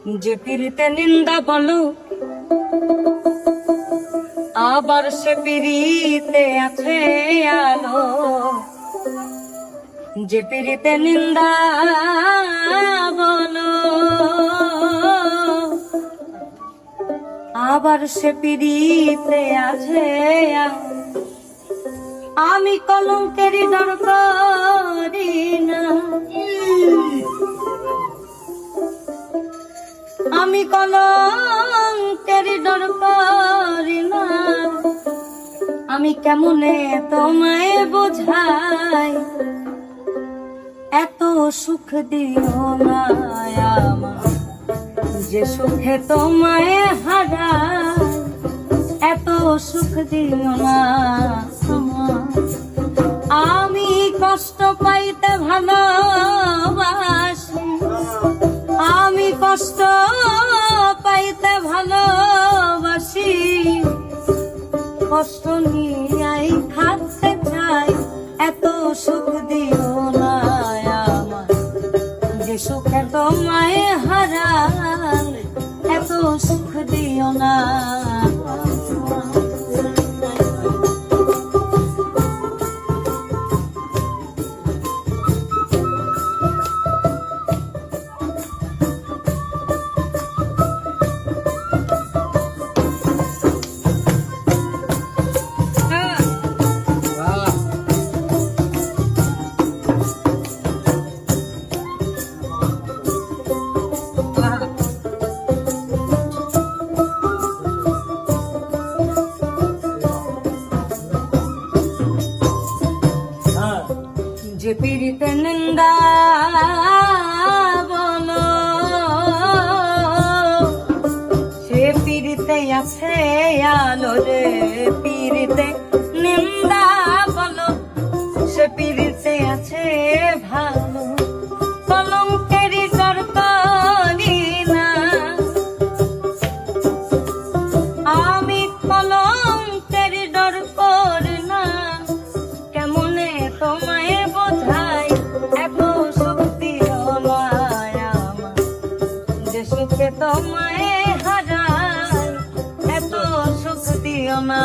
যে পিরিতে নিন্দা বলো আবার সে পিরিতে আছে আলো। যে পিরিতে নিন্দা বলো আবার সে পিরিতে আছে আলো। আমি কলঙ্কেরই ডর করি না, আমি কলঙ্কেরই ডর করি না। আমি কেমনে তোমায় বোঝাই, এত সুখ দিও না আমার, যে সুখে তোমায় হারাই। এত সুখ দিও না আমার, আমি কষ্ট পাইতে ভালোবাসি, আমি কষ্ট পাইতে ভালোবাসি। কষ্ট নিয়ে খাতে চাই, এত সুখ দিও না আমার, যে সুখে তোমায় হারাই। এত সুখ দিও না। যে পিরিতে নিন্দা বলো সে পিরিতে আছে আলো। রে পিরিতে নিন্দা বলো সে পিরিতে আছে ভালো। কলঙ্কেরই ডর করি না, আমি কলঙ্কেরই ডর করি না। কেমনে তোমায় বোঝাই, এত সুখ দিও না আমার, যে সুখে তোমায় হারাই। এত সুখ দিও না।